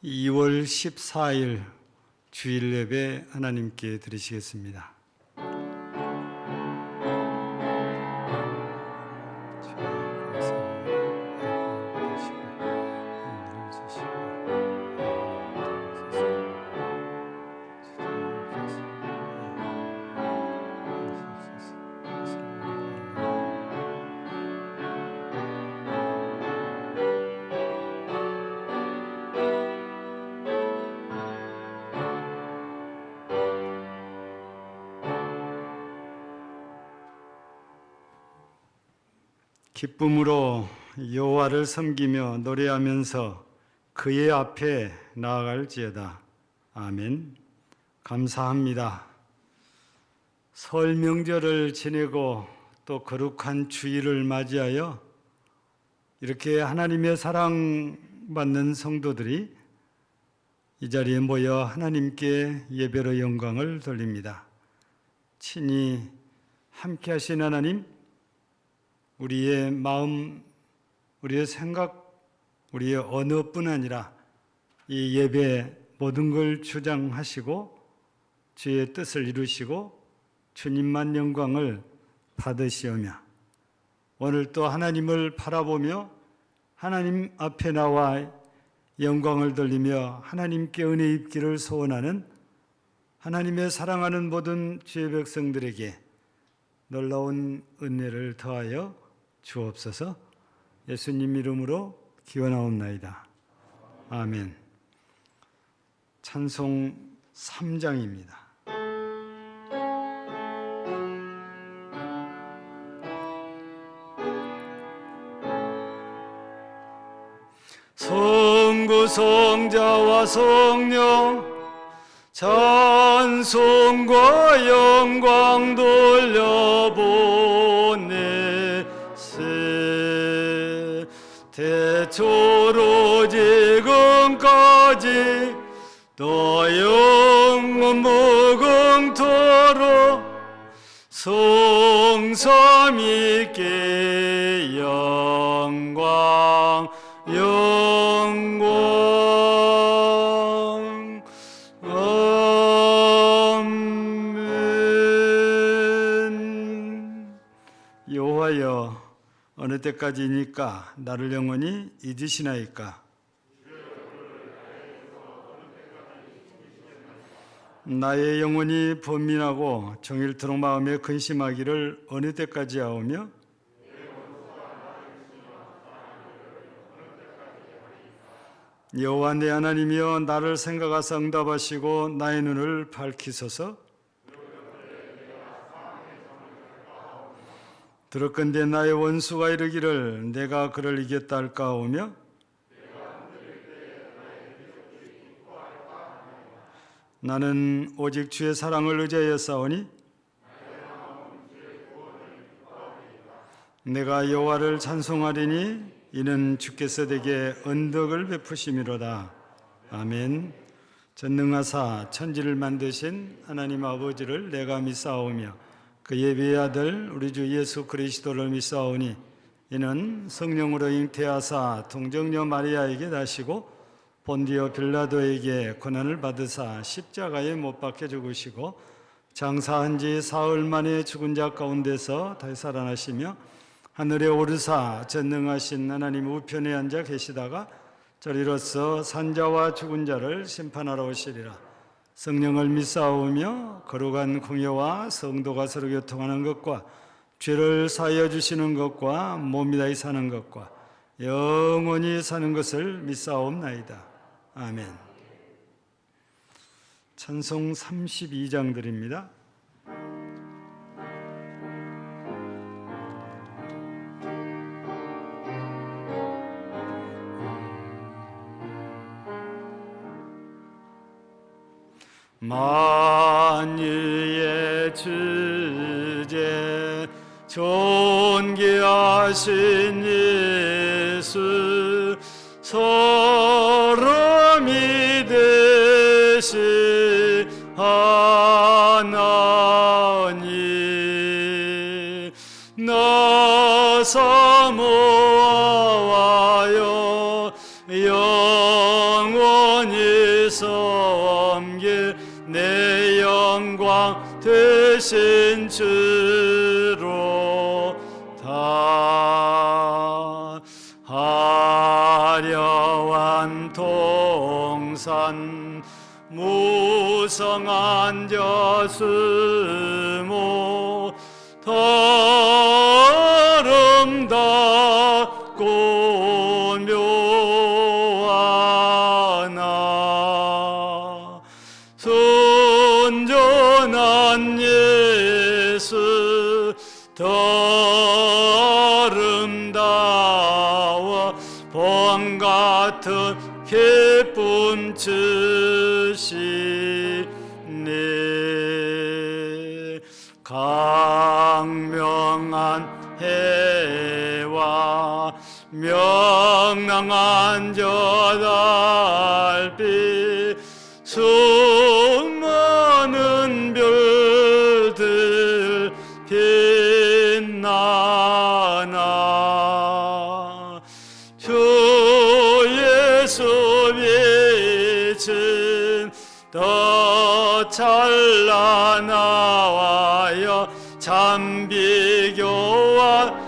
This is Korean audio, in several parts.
2월 14일 주일 예배 하나님께 드리시겠습니다. 기쁨으로 여호와를 섬기며 노래하면서 그의 앞에 나아갈지어다. 아멘. 감사합니다. 설 명절을 지내고 또 거룩한 주일을 맞이하여 이렇게 하나님의 사랑받는 성도들이 이 자리에 모여 하나님께 예배로 영광을 돌립니다. 친히 함께 하신 하나님, 우리의 마음, 우리의 생각, 우리의 언어뿐 아니라 이 예배 모든 걸 주장하시고 주의 뜻을 이루시고 주님만 영광을 받으시오며 오늘 또 하나님을 바라보며 하나님 앞에 나와 영광을 돌리며 하나님께 은혜 입기를 소원하는 하나님의 사랑하는 모든 주의 백성들에게 놀라운 은혜를 더하여 주옵소서. 예수님 이름으로 기원하옵나이다. 아멘. 찬송 3장입니다. 성부 성자와 성령 찬송과 영광 돌려보내세 대초로 지금까지 또 영원 무궁토록 성삼위께 영광 여호와여, 어느 때까지니까 나를 영원히 잊으시나이까? 나의 영혼이 번민하고 종일토록 마음에 근심하기를 어느 때까지 하오며 여호와 내 하나님이여, 나를 생각하사 응답하시고 나의 눈을 밝히소서. 들었건대 나의 원수가 이르기를 내가 그를 이겼다 할까 하오며 나는 오직 주의 사랑을 의지하여 싸우니 내가 여호와를 찬송하리니 이는 주께서 내게 언덕을 베푸심이로다. 아멘. 전능하사 천지를 만드신 하나님 아버지를 내가 믿사오며 그의 외아들 우리 주 예수 그리스도를 믿사오니 이는 성령으로 잉태하사 동정녀 마리아에게 나시고 본디오 빌라도에게 고난을 받으사 십자가에 못 박혀 죽으시고 장사한 지 사흘 만에 죽은 자 가운데서 다시 살아나시며 하늘에 오르사 전능하신 하나님 우편에 앉아 계시다가 저리로서 산자와 죽은 자를 심판하러 오시리라. 성령을 믿사오며 거룩한 공예와 성도가 서로 교통하는 것과 죄를 사하여 주시는 것과 몸이 다히 사는 것과 영원히 사는 것을 믿사옵나이다. 아멘. 찬송 32장 드립니다. 만유의 주제 존귀하신 예수 서로 믿으시 하나님 나 사모하여 영원히 위에서 옮길 내 영광 되신 주로 다 화려한 동산 무성한 저수모 더 아름답고 묘하나 순전한 예수 더 아름다워 봄 같은 기쁨 주시네 강명한 해와 명랑한 저 달빛 수많은 별들 빛나나 주 예수 빛은 더 찬란하여 참비교와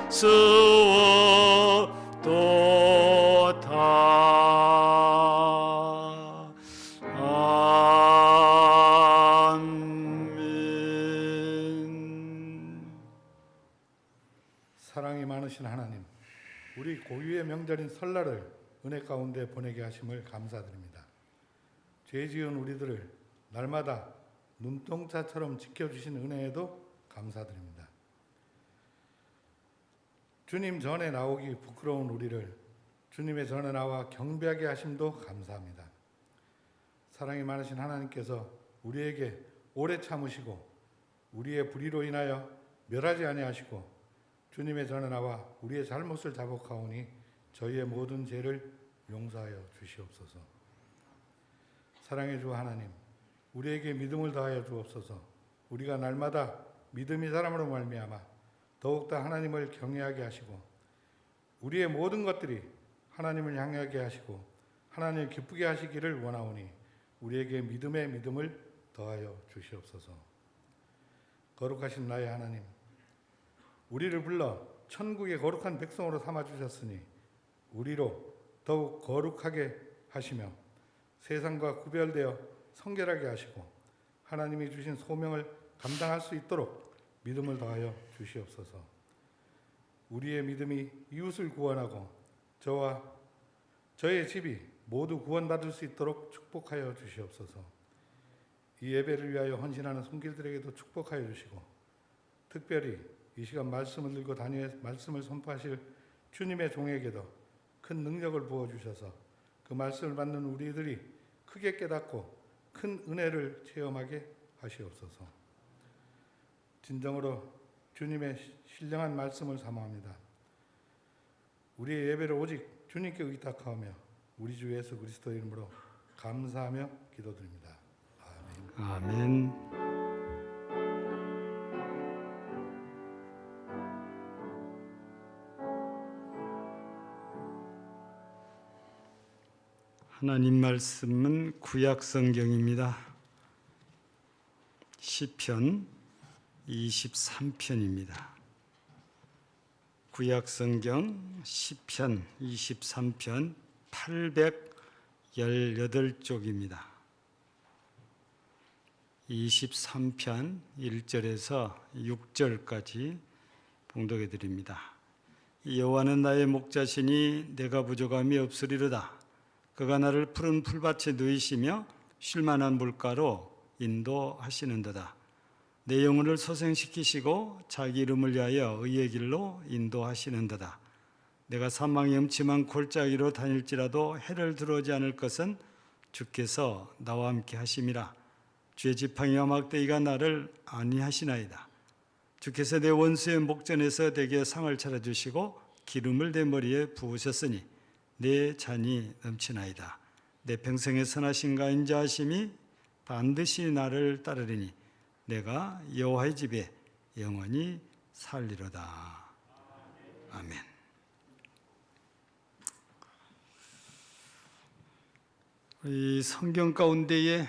수업도다 아멘. 사랑이 많으신 하나님, 우리 고유의 명절인 설날을 은혜 가운데 보내게 하심을 감사드립니다. 죄 지은 우리들을 날마다 눈동자처럼 지켜주신 은혜에도 감사드립니다. 주님 전에 나오기 부끄러운 우리를 주님의 전에 나와 경배하게 하심도 감사합니다. 사랑이 많으신 하나님께서 우리에게 오래 참으시고 우리의 불의로 인하여 멸하지 아니하시고 주님의 전에 나와 우리의 잘못을 자복하오니 저희의 모든 죄를 용서하여 주시옵소서. 사랑의 주 하나님, 우리에게 믿음을 더하여 주옵소서. 우리가 날마다 믿음의 사람으로 말미암아 더욱더 하나님을 경외하게 하시고 우리의 모든 것들이 하나님을 향하게 하시고 하나님을 기쁘게 하시기를 원하오니 우리에게 믿음의 믿음을 더하여 주시옵소서. 거룩하신 나의 하나님, 우리를 불러 천국의 거룩한 백성으로 삼아주셨으니 우리로 더욱 거룩하게 하시며 세상과 구별되어 성결하게 하시고 하나님이 주신 소명을 감당할 수 있도록 믿음을 더하여 주시옵소서. 우리의 믿음이 이웃을 구원하고 저와 저의 집이 모두 구원받을 수 있도록 축복하여 주시옵소서. 이 예배를 위하여 헌신하는 손길들에게도 축복하여 주시고 특별히 이 시간 말씀을 들고 다니엘 말씀을 선포하실 주님의 종에게도 큰 능력을 부어주셔서 그 말씀을 받는 우리들이 크게 깨닫고 큰 은혜를 체험하게 하시옵소서. 진정으로 주님의 신령한 말씀을 사모합니다. 우리의 예배를 오직 주님께 의탁하며 우리 주 예수 그리스도 이름으로 감사하며 기도드립니다. 아멘. 아멘. 하나님 말씀은 구약 성경입니다. 시편 23편입니다. 구약 성경 시편 23편 818쪽입니다. 23편 1절에서 6절까지 봉독해 드립니다. 여호와는 나의 목자시니 내가 부족함이 없으리로다. 그가 나를 푸른 풀밭에 누이시며 쉴만한 물가로 인도하시는도다. 내 영혼을 소생시키시고 자기 이름을 위하여 의의 길로 인도하시는도다. 내가 사망의 음침한 골짜기로 다닐지라도 해를 들어오지 않을 것은 주께서 나와 함께 하심이라. 주의 지팡이와 막대기가 나를 안위하시나이다. 주께서 내 원수의 목전에서 내게 상을 차려주시고 기름을 내 머리에 부으셨으니 내 잔이 넘치나이다. 내 평생의 선하신 가 인자하심이 반드시 나를 따르리니 내가 여호와의 집에 영원히 살리로다. 아멘. 이 성경 가운데에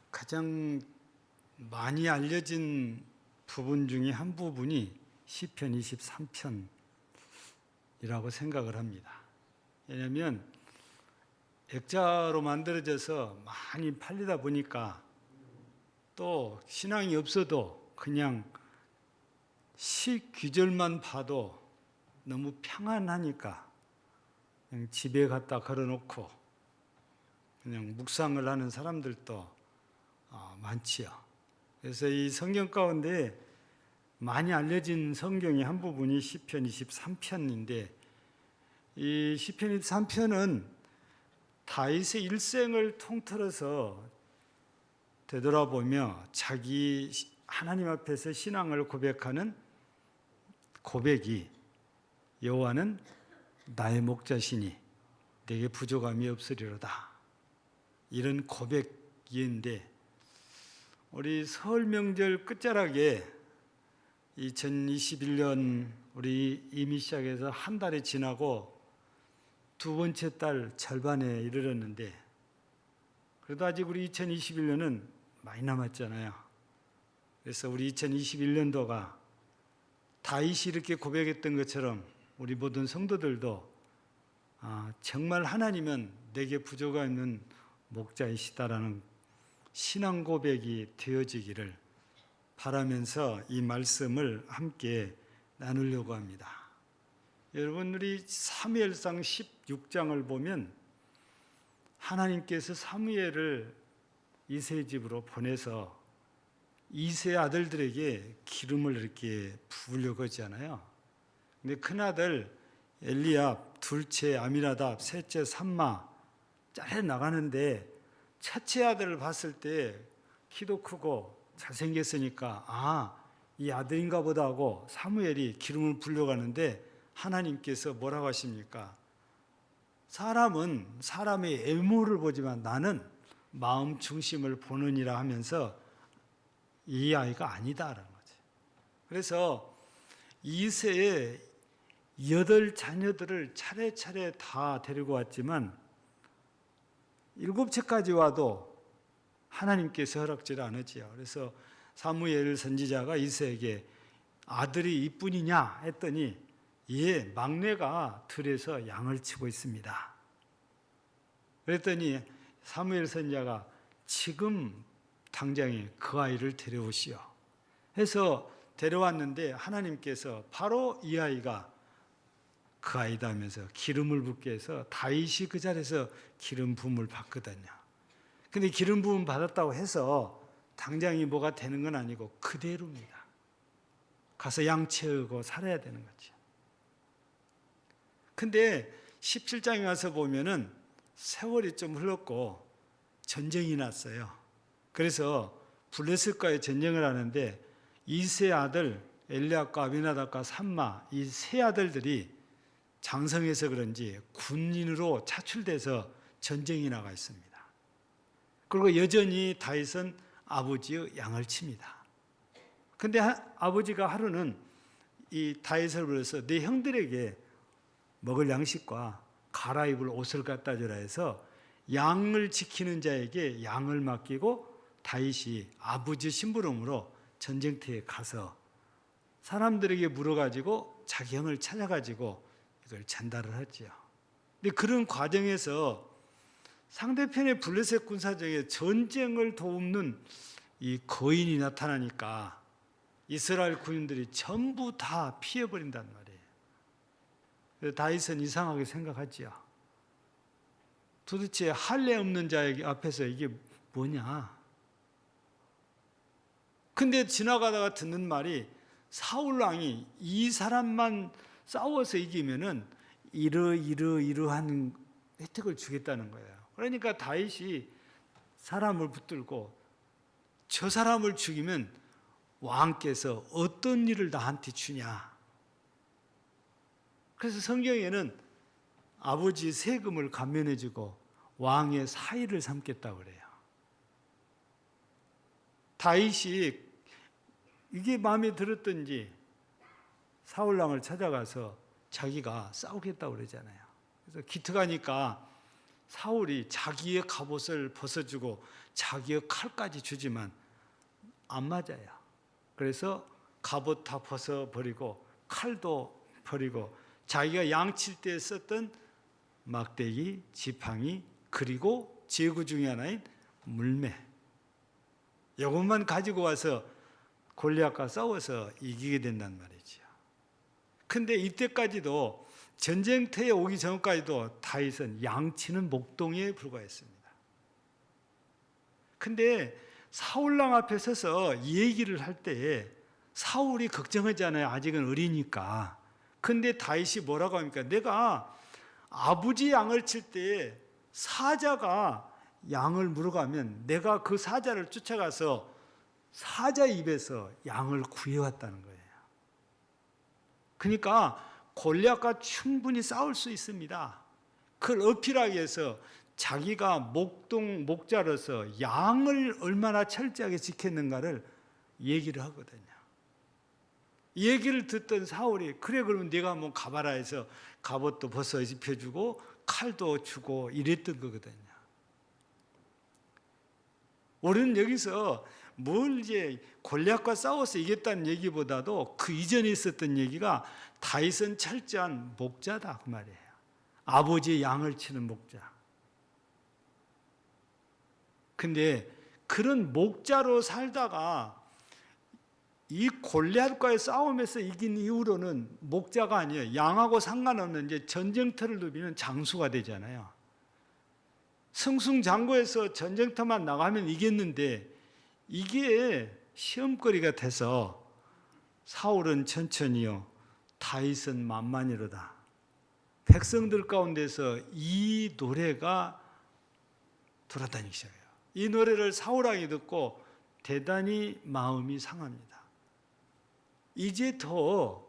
가장 많이 알려진 부분 중에 한 부분이 시편 23편이라고 생각을 합니다. 왜냐하면 액자로 만들어져서 많이 팔리다 보니까 또 신앙이 없어도 그냥 시 귀절만 봐도 너무 평안하니까 그냥 집에 갖다 걸어놓고 그냥 묵상을 하는 사람들도 많지요. 그래서 이 성경 가운데 많이 알려진 성경의 한 부분이 시편 23편인데, 이 시편 23편은 다윗의 일생을 통틀어서 되돌아보며 자기 하나님 앞에서 신앙을 고백하는 고백이, 여호와는 나의 목자시니 내게 부족함이 없으리로다, 이런 고백인데, 우리 설 명절 끝자락에 2021년 우리 이미 시작해서 한 달이 지나고 두 번째 달 절반에 이르렀는데, 그래도 아직 우리 2021년은 많이 남았잖아요. 그래서 우리 2021년도가 다윗이 이렇게 고백했던 것처럼 우리 모든 성도들도 정말 하나님은 내게 부족함이 없는 목자이시다라는 신앙 고백이 되어지기를 바라면서 이 말씀을 함께 나누려고 합니다. 여러분, 우리 사무엘상 16장을 보면 하나님께서 사무엘을 이새의 집으로 보내서 이새의 아들들에게 기름을 이렇게 부으려고 하잖아요. 근데 큰아들 엘리압, 둘째 아미나답, 셋째 삼마 잘해 나가는데 첫째 아들을 봤을 때 키도 크고 잘생겼으니까 이 아들인가 보다 하고 사무엘이 기름을 부으려고 하는데, 하나님께서 뭐라고 하십니까? 사람은 사람의 외모를 보지만 나는 마음 중심을 보느니라 하면서 이 아이가 아니다라는 거죠. 그래서 이새의 8 자녀들을 차례차례 다 데리고 왔지만 7채까지 와도 하나님께서 허락지를 않으지요. 그래서 사무엘 선지자가 이새에게 아들이 이뿐이냐 했더니, 예, 막내가 들에서 양을 치고 있습니다. 그랬더니 사무엘 선지자가 지금 당장에 그 아이를 데려오시오 해서 데려왔는데, 하나님께서 바로 이 아이가 그 아이다 하면서 기름을 붓게 해서 다윗이 그 자리에서 기름 부음을 받거든요. 근데 기름 부음 받았다고 해서 당장이 뭐가 되는 건 아니고 그대로입니다. 가서 양 채우고 살아야 되는 거죠. 근데 17장에 와서 보면은 세월이 좀 흘렀고 전쟁이 났어요. 그래서 블레셋과의 전쟁을 하는데 이세 아들 엘리압과 아비나답과 삼마, 이 세 아들들이 장성해서 그런지 군인으로 차출돼서 전쟁이 나가 있습니다. 그리고 여전히 다윗은 아버지의 양을 칩니다. 근데 아버지가 하루는 이 다윗을 불러서 네 형들에게 먹을 양식과 갈아입을 옷을 갖다 주라 해서 양을 지키는 자에게 양을 맡기고 다윗이 아버지 심부름으로 전쟁터에 가서 사람들에게 물어가지고 자기 형을 찾아가지고 이걸 전달을 했죠. 근데 그런 과정에서 상대편의 블레셋 군사정에 전쟁을 돕는 이 거인이 나타나니까 이스라엘 군인들이 전부 다 피해버린단 말이에요. 그래서 다윗은 이상하게 생각하지요. 도대체 할례 없는 자에게 앞에서 이게 뭐냐? 근데 지나가다가 듣는 말이 사울 왕이 이 사람만 싸워서 이기면은 이러한 혜택을 주겠다는 거예요. 그러니까 다윗이 사람을 붙들고 저 사람을 죽이면 왕께서 어떤 일을 나한테 주냐. 그래서 성경에는 아버지 세금을 감면해주고 왕의 사위를 삼겠다고 그래요. 다윗이 이게 마음에 들었던지 사울왕을 찾아가서 자기가 싸우겠다고 그러잖아요. 그래서 기특하니까 사울이 자기의 갑옷을 벗어주고 자기의 칼까지 주지만 안 맞아요. 그래서 갑옷 다 벗어버리고 칼도 버리고 자기가 양칠 때 썼던 막대기, 지팡이, 그리고 제구 중에 하나인 물매, 이것만 가지고 와서 골리앗과 싸워서 이기게 된단 말이죠. 근데 이때까지도 전쟁터에 오기 전까지도 다윗은 양치는 목동에 불과했습니다. 근데 사울랑 앞에 서서 이 얘기를 할 때에 사울이 걱정하잖아요. 아직은 어리니까. 근데 다윗이 뭐라고 합니까? 내가 아버지 양을 칠 때 사자가 양을 물어가면 내가 그 사자를 쫓아가서 사자 입에서 양을 구해왔다는 거예요. 그러니까 골리앗과 충분히 싸울 수 있습니다. 그걸 어필하기 위해서 자기가 목자로서 양을 얼마나 철저하게 지켰는가를 얘기를 하거든요. 이 얘기를 듣던 사울이 그래 그러면 네가 한번 가봐라 해서 갑옷도 벗어 입혀주고 칼도 주고 이랬던 거거든요. 우리는 여기서 뭘 이제 골리앗과 싸워서 이겼다는 얘기보다도 그 이전에 있었던 얘기가 다윗은 철저한 목자다 그 말이에요. 아버지의 양을 치는 목자. 근데 그런 목자로 살다가 이 골리앗과의 싸움에서 이긴 이후로는 목자가 아니에요. 양하고 상관없는 이제 전쟁터를 누비는 장수가 되잖아요. 승승장구해서 전쟁터만 나가면 이겼는데 이게 시험거리가 돼서 사울은 천천히요, 다윗은 만만이로다. 백성들 가운데서 이 노래가 돌아다니기 시작해요. 이 노래를 사울왕이 듣고 대단히 마음이 상합니다. 이제 더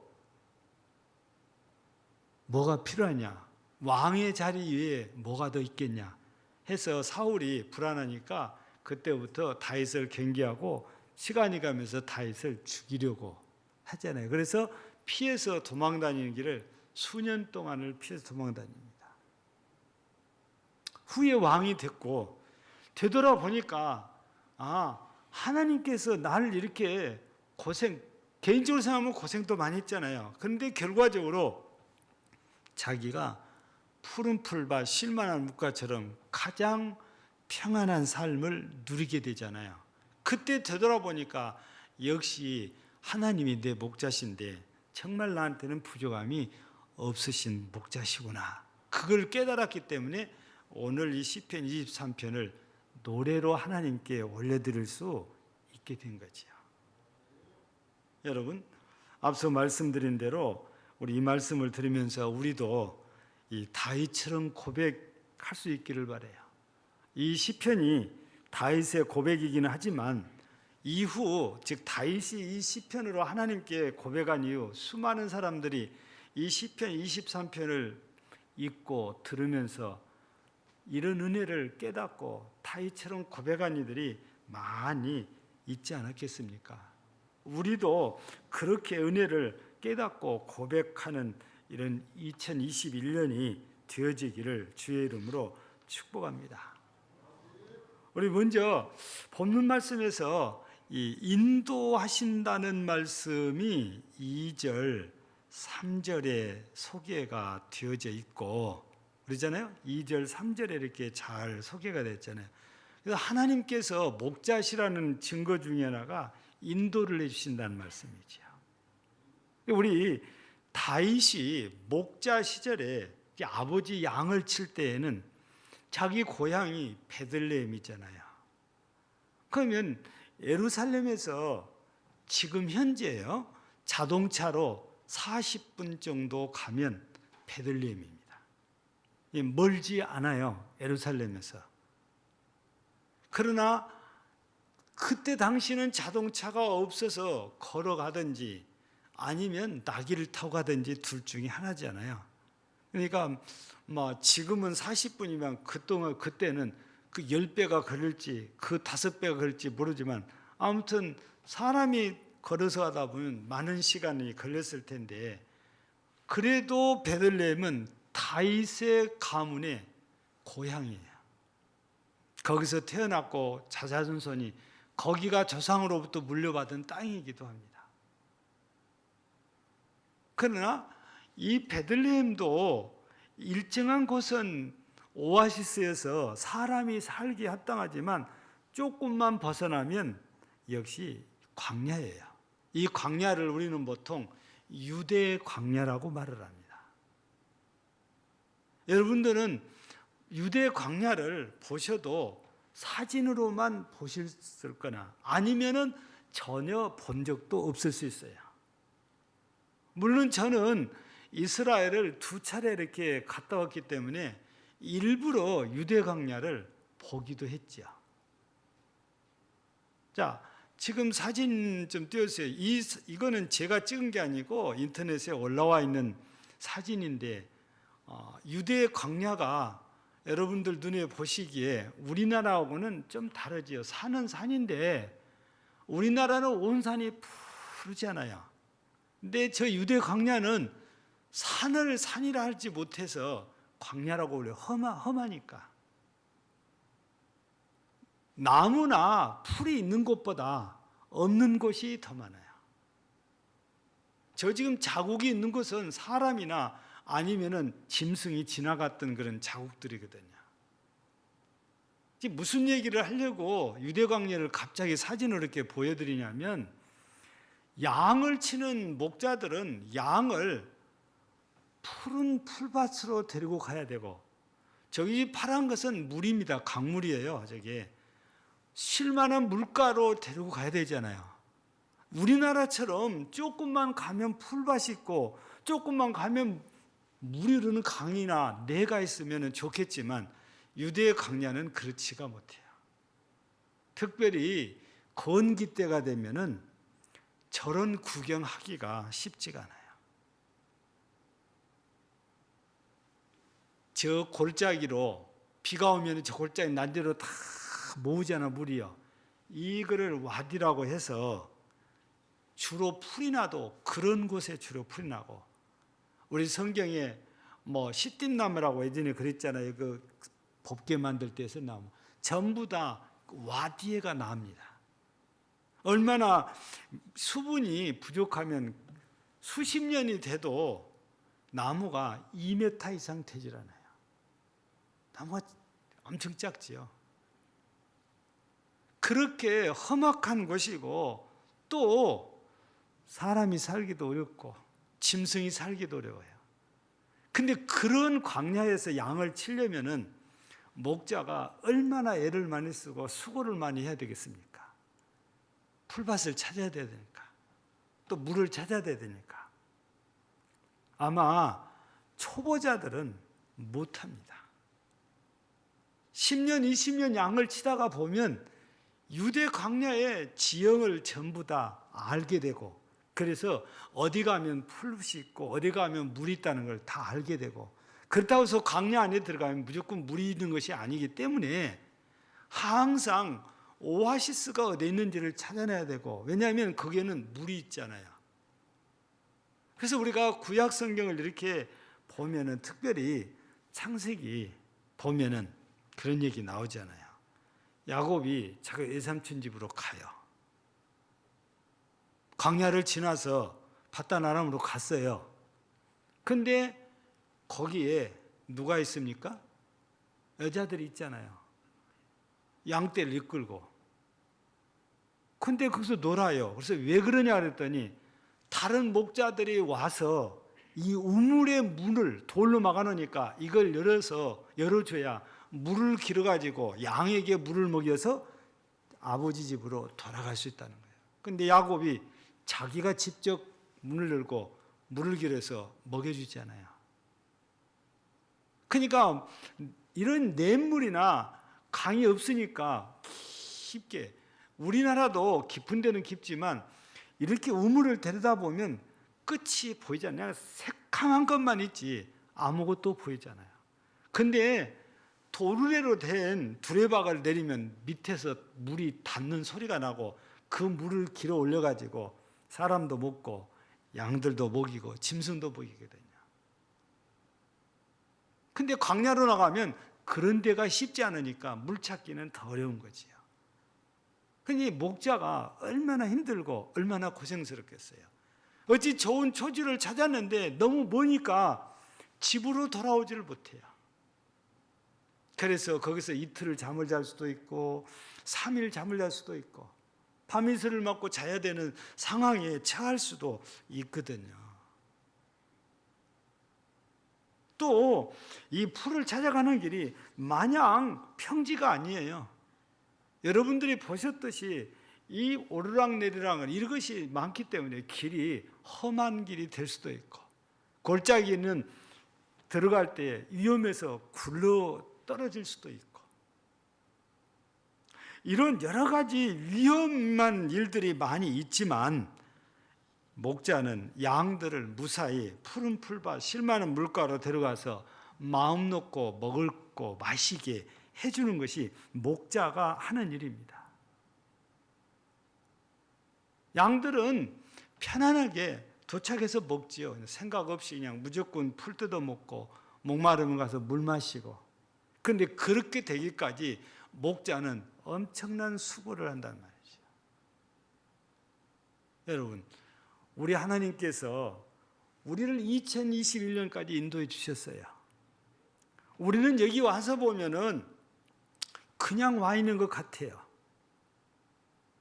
뭐가 필요하냐? 왕의 자리 위에 뭐가 더 있겠냐? 해서 사울이 불안하니까 그때부터 다윗을 경계하고 시간이 가면서 다윗을 죽이려고 하잖아요. 그래서 피해서 도망다니는 길을 수년 동안을 피해서 도망다닙니다. 후에 왕이 됐고 되돌아보니까 하나님께서 나를 이렇게 개인적으로 생각하면 고생도 많이 했잖아요. 그런데 결과적으로 자기가 푸른 풀밭 실만한 묵가처럼 가장 평안한 삶을 누리게 되잖아요. 그때 되돌아보니까 역시 하나님이 내 목자신데 정말 나한테는 부족함이 없으신 목자시구나. 그걸 깨달았기 때문에 오늘 이 시편 23편을 노래로 하나님께 올려드릴 수 있게 된 거지요. 여러분, 앞서 말씀드린 대로 우리 이 말씀을 들으면서 우리도 이 다윗처럼 고백할 수 있기를 바라요. 이 시편이 다윗의 고백이기는 하지만 이후, 즉 다윗이 이 시편으로 하나님께 고백한 이후 수많은 사람들이 이 시편 23편을 읽고 들으면서 이런 은혜를 깨닫고 다윗처럼 고백한 이들이 많이 있지 않았겠습니까? 우리도 그렇게 은혜를 깨닫고 고백하는 이런 2021년이 되어지기를 주의 이름으로 축복합니다. 우리 먼저 본문 말씀에서 이 인도하신다는 말씀이 2절, 3절에 소개가 되어져 있고 그러잖아요. 2절, 3절에 이렇게 잘 소개가 됐잖아요. 그래서 하나님께서 목자시라는 증거 중에 하나가 인도를 해주신다는 말씀이죠. 우리 다윗이 목자 시절에 아버지 양을 칠 때에는 자기 고향이 베들레헴이잖아요. 그러면 예루살렘에서 지금 현재요 자동차로 40분 정도 가면 베들레헴입니다. 멀지 않아요, 예루살렘에서. 그러나 그때 당시는 자동차가 없어서 걸어가든지 아니면 나귀를 타고 가든지 둘 중에 하나잖아요. 그러니까 지금은 40분이면 그때는 그 10배가 걸릴지 그 5배가 걸릴지 모르지만 아무튼 사람이 걸어서 하다 보면 많은 시간이 걸렸을 텐데 그래도 베들레헴은 다윗의 가문의 고향이에요. 거기서 태어났고 자자손손이 거기가 조상으로부터 물려받은 땅이기도 합니다. 그러나 이 베들레헴도 일정한 곳은 오아시스에서 사람이 살기 합당하지만 조금만 벗어나면 역시 광야예요. 이 광야를 우리는 보통 유대 광야라고 말을 합니다. 여러분들은 유대 광야를 보셔도 사진으로만 보셨을 거나 아니면은 전혀 본 적도 없을 수 있어요. 물론 저는 이스라엘을 2차례 이렇게 갔다 왔기 때문에 일부러 유대 광야를 보기도 했죠. 자, 지금 사진 좀 띄워주세요. 이거는 제가 찍은 게 아니고 인터넷에 올라와 있는 사진인데 유대 광야가 여러분들 눈에 보시기에 우리나라하고는 좀 다르지요. 산은 산인데 우리나라는 온 산이 푸르잖아요. 근데 저 유대 광야는 산을 산이라 하지 못해서 광야라고 불려요. 험하니까. 나무나 풀이 있는 곳보다 없는 곳이 더 많아요. 저 지금 자국이 있는 곳은 사람이나 아니면은 짐승이 지나갔던 그런 자국들이거든요. 무슨 얘기를 하려고 유대 광야를 갑자기 사진으로 이렇게 보여드리냐면 양을 치는 목자들은 양을 푸른 풀밭으로 데리고 가야 되고 저기 파란 것은 물입니다. 강물이에요. 저게 쉴만한 물가로 데리고 가야 되잖아요. 우리나라처럼 조금만 가면 풀밭이 있고 조금만 가면 물이 흐르는 강이나 내가 있으면 좋겠지만 유대의 광야는 그렇지가 못해요. 특별히 건기 때가 되면은 저런 구경하기가 쉽지가 않아요. 저 골짜기로 비가 오면 저 골짜기 난대로 다 모으잖아, 물이요. 이거를 와디라고 해서 주로 풀이 나도 그런 곳에 주로 풀이 나고 우리 성경에 뭐 시띠나무라고 예전에 그랬잖아요. 그 법궤 만들 때 쓴 나무 전부 다 와디에가 납니다. 얼마나 수분이 부족하면 수십 년이 돼도 나무가 2m 이상 되질 않아요. 나무가 엄청 작지요. 그렇게 험악한 곳이고 또 사람이 살기도 어렵고 짐승이 살기도 어려워요. 근데 그런 광야에서 양을 치려면은 목자가 얼마나 애를 많이 쓰고 수고를 많이 해야 되겠습니까? 풀밭을 찾아야 되니까 또 물을 찾아야 되니까 아마 초보자들은 못합니다. 10년, 20년 양을 치다가 보면 유대 광야의 지형을 전부 다 알게 되고 그래서 어디 가면 풀이 있고 어디 가면 물이 있다는 걸 다 알게 되고 그렇다고 해서 광야 안에 들어가면 무조건 물이 있는 것이 아니기 때문에 항상 오아시스가 어디 있는지를 찾아내야 되고 왜냐하면 거기에는 물이 있잖아요. 그래서 우리가 구약 성경을 이렇게 보면은 특별히 창세기 보면은 그런 얘기 나오잖아요. 야곱이 자기 외삼촌 집으로 가요. 광야를 지나서 밧단아람으로 갔어요. 근데 거기에 누가 있습니까? 여자들이 있잖아요. 양떼를 이끌고. 근데 거기서 놀아요. 그래서 왜 그러냐 그랬더니 다른 목자들이 와서 이 우물의 문을 돌로 막아놓으니까 이걸 열어줘야 물을 길어가지고 양에게 물을 먹여서 아버지 집으로 돌아갈 수 있다는 거예요. 근데 야곱이 자기가 직접 문을 열고 물을 길어서 먹여주잖아요. 그러니까 이런 냇물이나 강이 없으니까 깊게 우리나라도 깊은 데는 깊지만 이렇게 우물을 들여다보면 끝이 보이지 않냐. 새카만 것만 있지 아무것도 보이지 않아요. 근데 도르래로 된 두레박을 내리면 밑에서 물이 닿는 소리가 나고 그 물을 길어 올려가지고 사람도 먹고 양들도 먹이고 짐승도 먹이거든요. 근데 광야로 나가면 그런 데가 쉽지 않으니까 물 찾기는 더 어려운 거지요. 그러니 목자가 얼마나 힘들고 얼마나 고생스럽겠어요. 어찌 좋은 초지를 찾았는데 너무 머니까 집으로 돌아오지를 못해요. 그래서 거기서 이틀을 잠을 잘 수도 있고 3일 잠을 잘 수도 있고 밤이슬을 맞고 자야 되는 상황에 처할 수도 있거든요. 또 이 풀을 찾아가는 길이 마냥 평지가 아니에요. 여러분들이 보셨듯이 이 오르락내리락은 이것이 많기 때문에 길이 험한 길이 될 수도 있고 골짜기는 들어갈 때 위험해서 굴러 떨어질 수도 있고 이런 여러 가지 위험한 일들이 많이 있지만 목자는 양들을 무사히 푸른 풀밭 실만한 물가로 데려가서 마음 놓고 먹고 마시게 해주는 것이 목자가 하는 일입니다. 양들은 편안하게 도착해서 먹지요. 생각 없이 그냥 무조건 풀 뜯어 먹고 목마르면 가서 물 마시고. 그런데 그렇게 되기까지 목자는 엄청난 수고를 한단 말이죠. 여러분, 우리 하나님께서 우리를 2021년까지 인도해 주셨어요. 우리는 여기 와서 보면은 그냥 와 있는 것 같아요.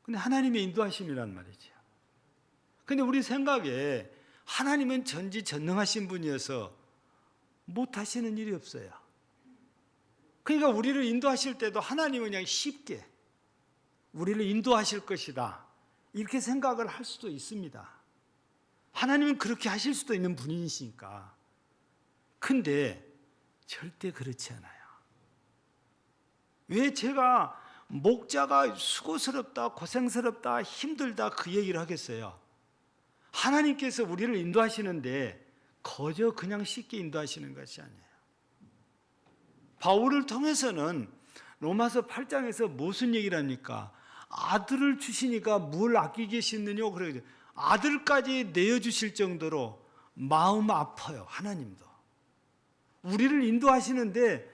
근데 하나님의 인도하심이란 말이죠. 근데 우리 생각에 하나님은 전지전능하신 분이어서 못하시는 일이 없어요. 그러니까 우리를 인도하실 때도 하나님은 그냥 쉽게 우리를 인도하실 것이다 이렇게 생각을 할 수도 있습니다. 하나님은 그렇게 하실 수도 있는 분이시니까. 근데 절대 그렇지 않아요. 왜 제가 목자가 수고스럽다, 고생스럽다, 힘들다 그 얘기를 하겠어요? 하나님께서 우리를 인도하시는데 거저 그냥 쉽게 인도하시는 것이 아니에요. 바울을 통해서는 로마서 8장에서 무슨 얘기를 합니까? 아들을 주시니까 뭘 아끼겠느냐 그래요. 아들까지 내어주실 정도로 마음 아파요. 하나님도 우리를 인도하시는데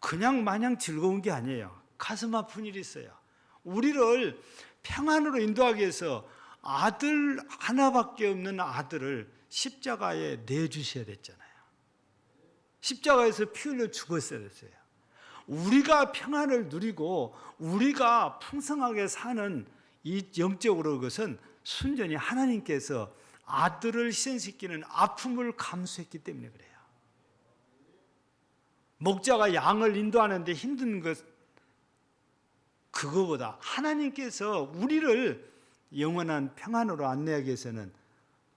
그냥 마냥 즐거운 게 아니에요. 가슴 아픈 일이 있어요. 우리를 평안으로 인도하기 위해서 아들 하나밖에 없는 아들을 십자가에 내주셔야 됐잖아요. 십자가에서 피 흘려 죽었어야 됐어요. 우리가 평안을 누리고 우리가 풍성하게 사는 이 영적으로 그것은 순전히 하나님께서 아들을 희생시키는 아픔을 감수했기 때문에 그래요. 목자가 양을 인도하는데 힘든 것 그거보다 하나님께서 우리를 영원한 평안으로 안내하기 위해서는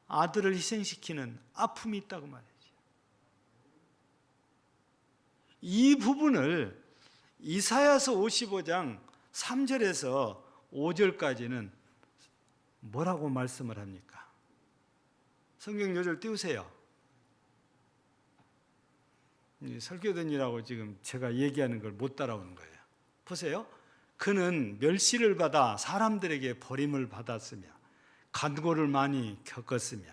아들을 희생시키는 아픔이 있다고 말이죠. 이 부분을 이사야서 55장 3절에서 5절까지는 뭐라고 말씀을 합니까? 성경 요절 띄우세요. 설교든이라고 지금 제가 얘기하는 걸 못 따라오는 거예요. 보세요. 그는 멸시를 받아 사람들에게 버림을 받았으며 간고를 많이 겪었으며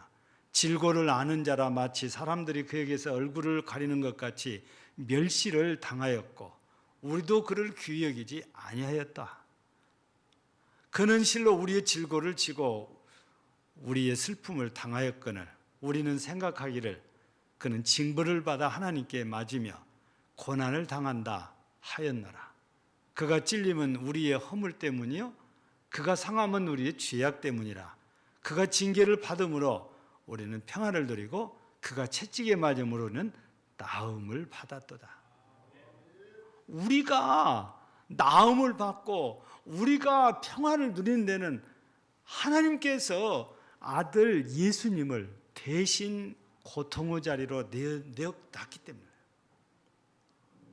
질고를 아는 자라 마치 사람들이 그에게서 얼굴을 가리는 것 같이 멸시를 당하였고 우리도 그를 귀히 여기지 아니하였다. 그는 실로 우리의 질고를 지고 우리의 슬픔을 당하였거늘 우리는 생각하기를 그는 징벌을 받아 하나님께 맞으며 고난을 당한다 하였노라. 그가 찔림은 우리의 허물 때문이요 그가 상함은 우리의 죄악 때문이라. 그가 징계를 받음으로 우리는 평안을 누리고 그가 채찍에 맞음으로는 나음을 받았도다. 우리가 나음을 받고 우리가 평안을 누리는 데는 하나님께서 아들 예수님을 대신 고통의 자리로 내어놨기 때문에.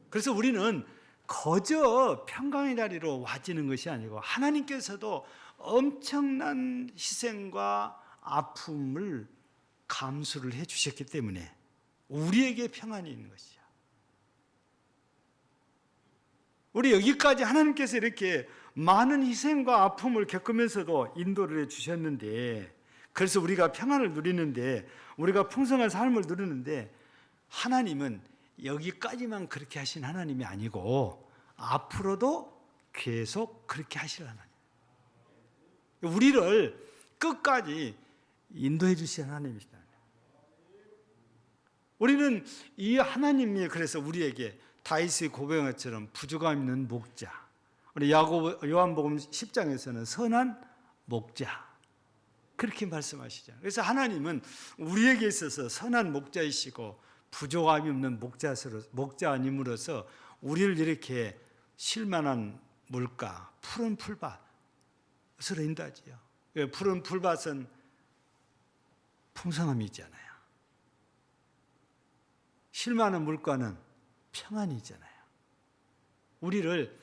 그래서 우리는 거저 평강의 자리로 와지는 것이 아니고 하나님께서도 엄청난 희생과 아픔을 감수를 해 주셨기 때문에 우리에게 평안이 있는 것이야. 우리 여기까지 하나님께서 이렇게 많은 희생과 아픔을 겪으면서도 인도를 해 주셨는데, 그래서 우리가 평안을 누리는데, 우리가 풍성한 삶을 누리는데 하나님은 여기까지만 그렇게 하신 하나님이 아니고 앞으로도 계속 그렇게 하실 하나님. 우리를 끝까지 인도해 주신 하나님이시다. 우리는 이 하나님이 그래서 우리에게 다윗의 고백한 것처럼 부족함 있는 목자, 우리 요한복음 10장에서는 선한 목자 그렇게 말씀하시잖아요. 그래서 하나님은 우리에게 있어서 선한 목자이시고 부족함이 없는 목자님으로서 우리를 이렇게 쉴만한 물가, 푸른 풀밭으로 인도하지요. 푸른 풀밭은 풍성함이 있잖아요. 쉴만한 물가는 평안이 있잖아요. 우리를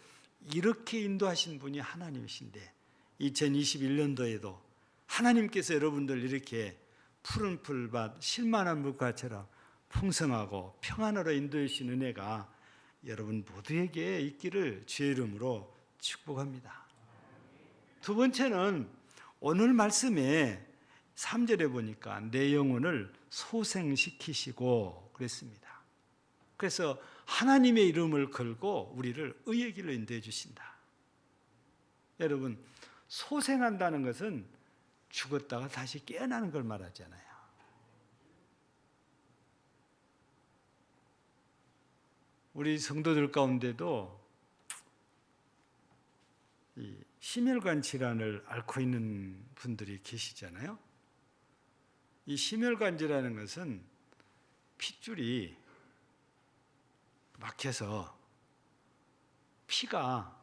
이렇게 인도하신 분이 하나님이신데 2021년도에도 하나님께서 여러분들 이렇게 푸른 풀밭, 쉴만한 물가처럼 풍성하고 평안으로 인도해 주신 은혜가 여러분 모두에게 있기를 주의 이름으로 축복합니다. 두 번째는 오늘 말씀에 3절에 보니까 내 영혼을 소생시키시고 그랬습니다. 그래서 하나님의 이름을 걸고 우리를 의의 길로 인도해 주신다. 여러분, 소생한다는 것은 죽었다가 다시 깨어나는 걸 말하잖아요. 우리 성도들 가운데도 이 심혈관 질환을 앓고 있는 분들이 계시잖아요. 이 심혈관 질환이라는 것은 핏줄이 막혀서 피가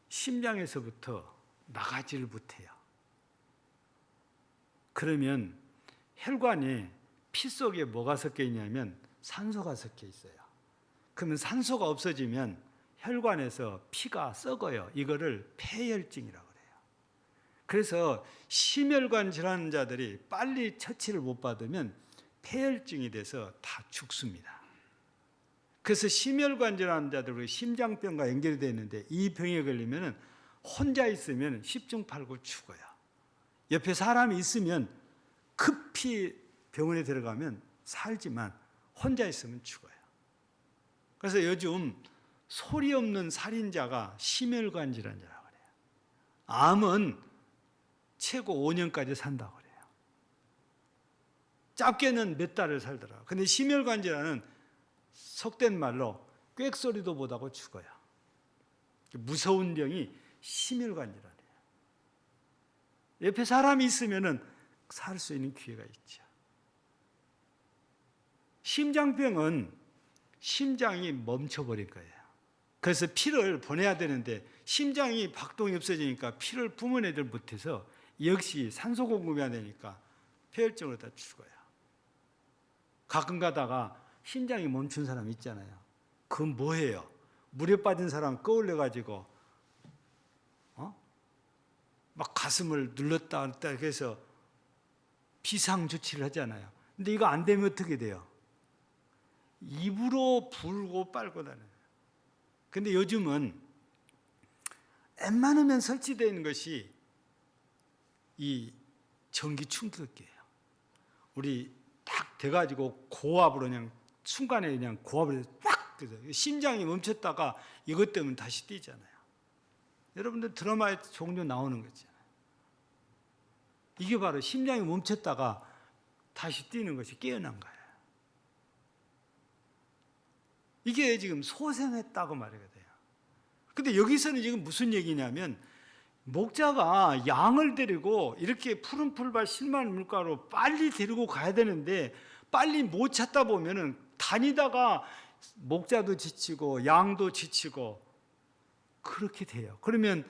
심장에서부터 나가지를 못해요. 그러면 혈관에 피 속에 뭐가 섞여 있냐면 산소가 섞여 있어요. 그러면 산소가 없어지면 혈관에서 피가 썩어요. 이거를 폐혈증이라고 그래요. 그래서 심혈관 질환자들이 빨리 처치를 못 받으면 폐혈증이 돼서 다 죽습니다. 그래서 심혈관 질환자들 심장병과 연결이 되어 있는데 이 병에 걸리면 혼자 있으면 10중 8구 죽어요. 옆에 사람이 있으면 급히 병원에 들어가면 살지만 혼자 있으면 죽어요. 그래서 요즘 소리 없는 살인자가 심혈관 질환자라고 그래요. 암은 최고 5년까지 산다고 그래요. 짧게는 몇 달을 살더라고요. 근데 심혈관 질환은 속된 말로 꽥소리도 못하고 죽어요. 무서운 병이 심혈관 질환이에요. 옆에 사람이 있으면 살 수 있는 기회가 있죠. 심장병은 심장이 멈춰버릴 거예요. 그래서 피를 보내야 되는데 심장이 박동이 없어지니까 피를 뿜어내질 못해서 역시 산소 공급이 안 되니까 폐혈증으로 다 죽어요. 가끔 가다가 심장이 멈춘 사람 있잖아요. 그건 뭐예요? 물에 빠진 사람 끌어올려가지고 막 가슴을 눌렀다 놨다 해서 비상조치를 하잖아요. 근데 이거 안 되면 어떻게 돼요? 입으로 불고 빨고 다녀요. 근데 요즘은 웬만하면 설치되어 있는 것이 이 전기 충격기예요. 우리 딱 돼가지고 고압으로 그냥 순간에 그냥 고압을 딱 그래서 심장이 멈췄다가 이것 때문에 다시 뛰잖아요. 여러분들 드라마에 종종 나오는 거잖아요. 이게 바로 심장이 멈췄다가 다시 뛰는 것이 깨어난 거예요. 이게 지금 소생했다고 말해야 돼요. 근데 여기서는 지금 무슨 얘기냐면 목자가 양을 데리고 이렇게 푸른 풀밭 실만 물가로 빨리 데리고 가야 되는데 빨리 못 찾다 보면은 다니다가 목자도 지치고 양도 지치고 그렇게 돼요. 그러면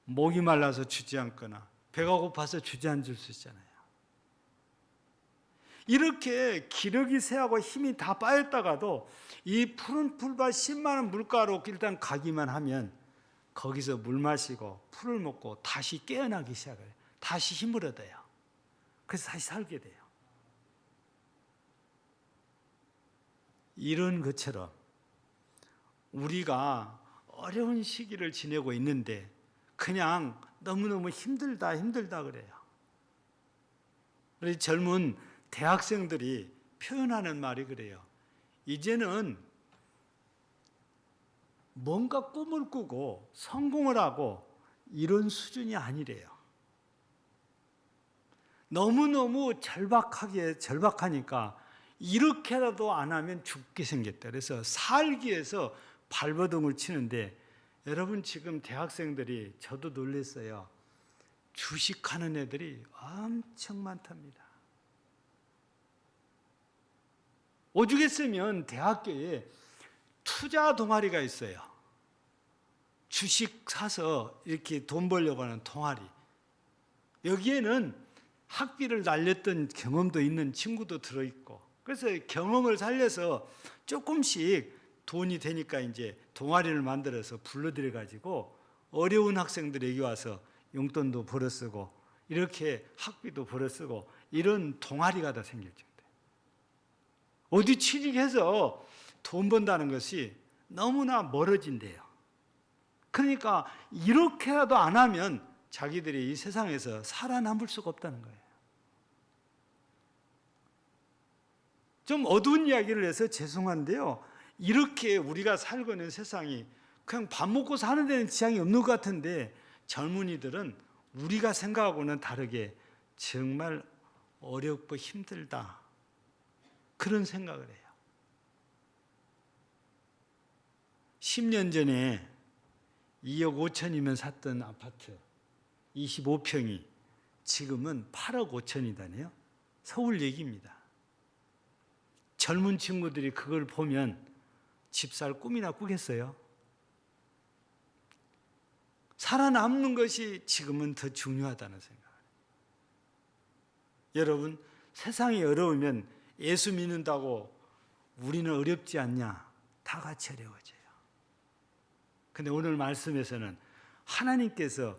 목이 말라서 주저앉거나 배가 고파서 주저앉을 수 있잖아요. 이렇게 기력이 쇠하고 힘이 다 빠졌다가도 이 푸른 풀밭 10만 물가로 일단 가기만 하면 거기서 물 마시고 풀을 먹고 다시 깨어나기 시작해요. 다시 힘을 얻어요. 그래서 다시 살게 돼요. 이런 것처럼 우리가 어려운 시기를 지내고 있는데 그냥 너무너무 힘들다 그래요. 우리 젊은 대학생들이 표현하는 말이 그래요. 이제는 뭔가 꿈을 꾸고 성공을 하고 이런 수준이 아니래요. 너무너무 절박하니까 이렇게라도 안 하면 죽게 생겼다. 그래서 살기 위해서 발버둥을 치는데, 여러분 지금 대학생들이, 저도 놀랐어요. 주식하는 애들이 엄청 많답니다. 오죽했으면 대학교에 투자 동아리가 있어요. 주식 사서 이렇게 돈 벌려고 하는 동아리. 여기에는 학비를 날렸던 경험도 있는 친구도 들어있고, 그래서 경험을 살려서 조금씩 돈이 되니까 이제 동아리를 만들어서 불러들여 가지고 어려운 학생들에게 와서 용돈도 벌어 쓰고 이렇게 학비도 벌어 쓰고 이런 동아리가 다 생길 정도예요. 어디 취직해서 돈 번다는 것이 너무나 멀어진대요. 그러니까 이렇게라도 안 하면 자기들이 이 세상에서 살아남을 수가 없다는 거예요. 좀 어두운 이야기를 해서 죄송한데요, 이렇게 우리가 살고 있는 세상이 그냥 밥 먹고 사는 데는 지장이 없는 것 같은데, 젊은이들은 우리가 생각하고는 다르게 정말 어렵고 힘들다, 그런 생각을 해요. 10년 전에 2억 5천이면 샀던 아파트 25평이 지금은 8억 5천이다네요. 서울 얘기입니다. 젊은 친구들이 그걸 보면 집 살 꿈이나 꾸겠어요? 살아남는 것이 지금은 더 중요하다는 생각을 해요. 여러분, 세상이 어려우면 예수 믿는다고 우리는 어렵지 않냐? 다 같이 어려워져요. 근데 오늘 말씀에서는 하나님께서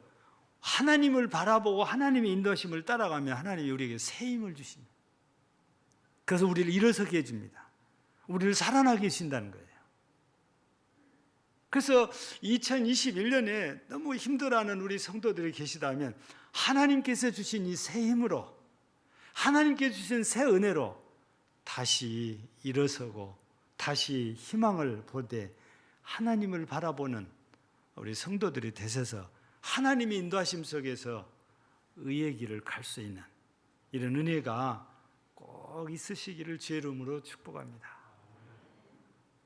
하나님을 바라보고 하나님의 인도하심을 따라가면 하나님이 우리에게 새 힘을 주십니다. 그래서 우리를 일어서게 해줍니다. 우리를 살아나게 해주신다는 거예요. 그래서 2021년에 너무 힘들어하는 우리 성도들이 계시다면 하나님께서 주신 이 새 힘으로, 하나님께서 주신 새 은혜로 다시 일어서고 다시 희망을 보되 하나님을 바라보는 우리 성도들이 되셔서 하나님의 인도하심 속에서 의의 길을 갈 수 있는 이런 은혜가 꼭 있으시기를 주의 이름으로 축복합니다.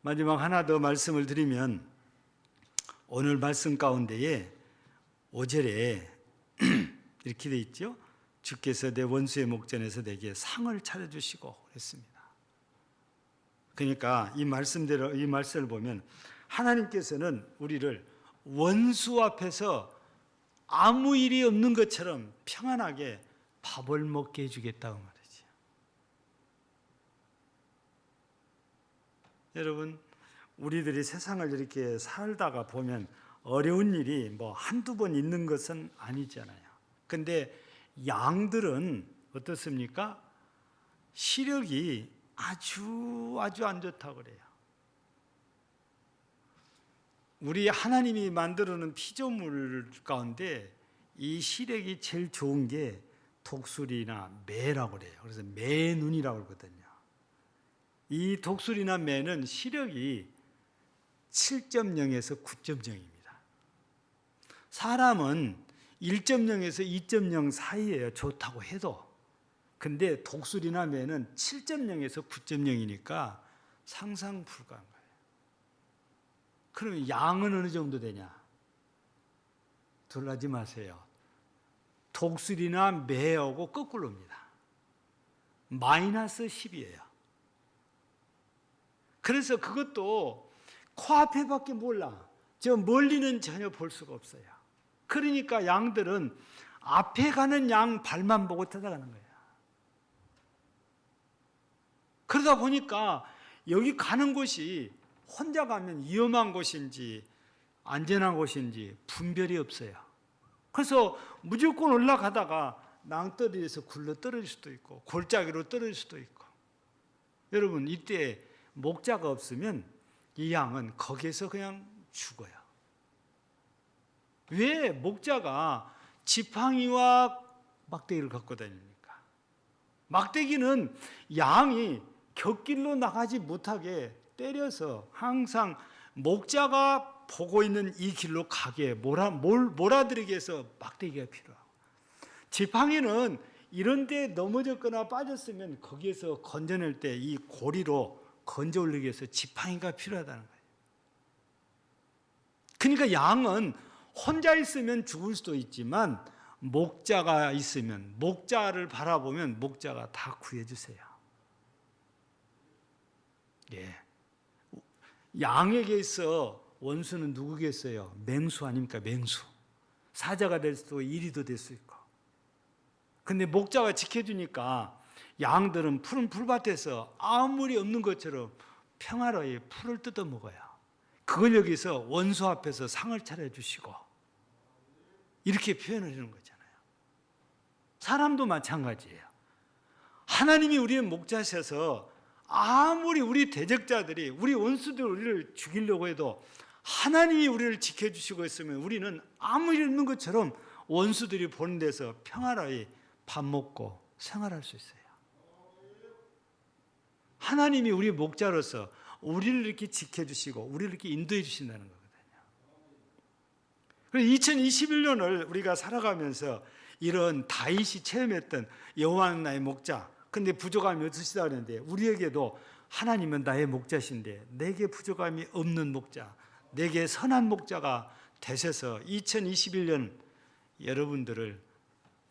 마지막 하나 더 말씀을 드리면, 오늘 말씀 가운데에 5절에 이렇게 돼 있죠. 주께서 내 원수의 목전에서 내게 상을 차려주시고 그랬습니다. 그러니까 이 말씀대로, 이 말씀을 보면 하나님께서는 우리를 원수 앞에서 아무 일이 없는 것처럼 평안하게 밥을 먹게 해주겠다고 말이죠. 여러분, 우리들이 세상을 이렇게 살다가 보면 어려운 일이 뭐 한두 번 있는 것은 아니잖아요. 근데 양들은 어떻습니까? 시력이 아주 안 좋다고 그래요. 우리 하나님이 만들어놓은 피조물 가운데 이 시력이 제일 좋은 게 독수리나 매라고 그래요. 그래서 매 눈이라고 그러거든요. 이 독수리나 매는 시력이 7.0에서 9.0입니다. 사람은 1.0에서 2.0 사이에요, 좋다고 해도. 근데 독수리나 매는 7.0에서 9.0이니까 상상 불가한 거예요. 그러면 양은 어느 정도 되냐? 놀라지 마세요. 독수리나 매하고 거꾸로입니다. 마이너스 10이에요. 그래서 그것도 코앞에밖에 몰라. 저 멀리는 전혀 볼 수가 없어요. 그러니까 양들은 앞에 가는 양 발만 보고 따라가는 거예요. 그러다 보니까 여기 가는 곳이 혼자 가면 위험한 곳인지 안전한 곳인지 분별이 없어요. 그래서 무조건 올라가다가 낭떠러지에서 굴러 떨어질 수도 있고 골짜기로 떨어질 수도 있고. 여러분, 이때 목자가 없으면 이 양은 거기에서 그냥 죽어요. 왜 목자가 지팡이와 막대기를 갖고 다닙니까? 막대기는 양이 곁길로 나가지 못하게 때려서 항상 목자가 보고 있는 이 길로 가게 몰아들이기 위해서 막대기가 필요하고, 지팡이는 이런 데 넘어졌거나 빠졌으면 거기에서 건져낼 때 이 고리로 건져 올리기 위해서 지팡이가 필요하다는 거예요. 그러니까 양은 혼자 있으면 죽을 수도 있지만 목자가 있으면, 목자를 바라보면 목자가 다 구해주세요. 예. 양에게 있어 원수는 누구겠어요? 맹수 아닙니까? 맹수. 사자가 될 수도 이리도 될 수 있고. 근데 목자가 지켜주니까 양들은 푸른 풀밭에서 아무리 없는 것처럼 평화로이 풀을 뜯어 먹어요. 그걸 여기서 원수 앞에서 상을 차려주시고 이렇게 표현을 하는 거잖아요. 사람도 마찬가지예요. 하나님이 우리의 목자셔서 아무리 우리 대적자들이, 우리 원수들 우리를 죽이려고 해도 하나님이 우리를 지켜주시고 있으면 우리는 아무 일 없는 것처럼 원수들이 보는 데서 평화로이 밥 먹고 생활할 수 있어요. 하나님이 우리 목자로서 우리를 이렇게 지켜주시고 우리를 이렇게 인도해 주신다는 거거든요. 그래서 2021년을 우리가 살아가면서 이런 다윗이 체험했던 여호와는 나의 목자, 근데 부족함이 없으시다 그랬는데 우리에게도 하나님은 나의 목자신데 내게 부족함이 없는 목자, 내게 선한 목자가 되셔서 2021년 여러분들을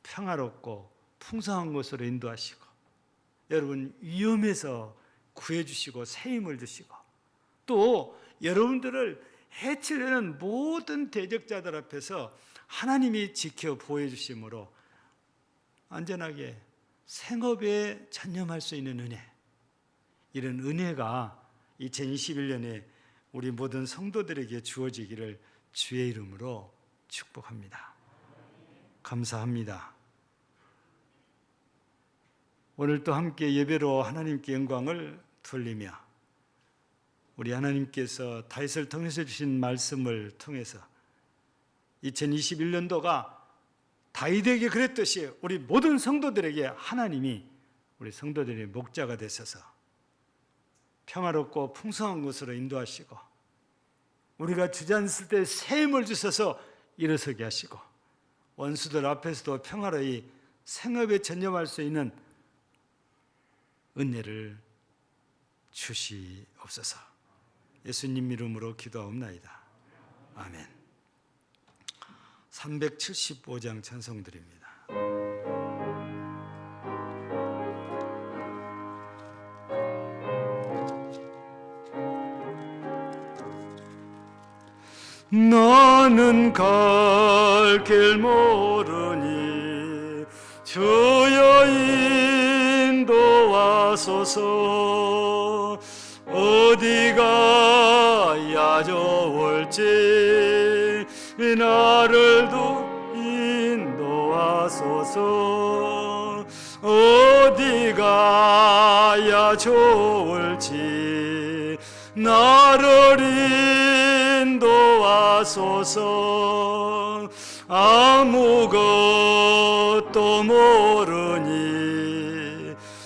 평화롭고 풍성한 곳으로 인도하시고 여러분 위험에서 구해주시고 새 힘을 주시고 또 여러분들을 해치려는 모든 대적자들 앞에서 하나님이 지켜 보호해주심으로 안전하게 생업에 전념할 수 있는 은혜, 이런 은혜가 2021년에 우리 모든 성도들에게 주어지기를 주의 이름으로 축복합니다. 감사합니다. 오늘 또 함께 예배로 하나님께 영광을 돌리며 우리 하나님께서 다윗을 통해서 주신 말씀을 통해서 2021년도가 다윗에게 그랬듯이 우리 모든 성도들에게 하나님이 우리 성도들의 목자가 되셔서 평화롭고 풍성한 곳으로 인도하시고 우리가 주저앉을 때 새 힘을 주셔서 일어서게 하시고 원수들 앞에서도 평화로이 생업에 전념할 수 있는 은혜를 주시옵소서. 예수님 이름으로 기도하옵나이다. 아멘. 375장 찬송드립니다. 나는 갈 길 모르니 주여 인도하소서. 어디가 야좋을지 나를 인도하소서. 어디가 야좋을지 나를 인도하소서. 아무것도 모르니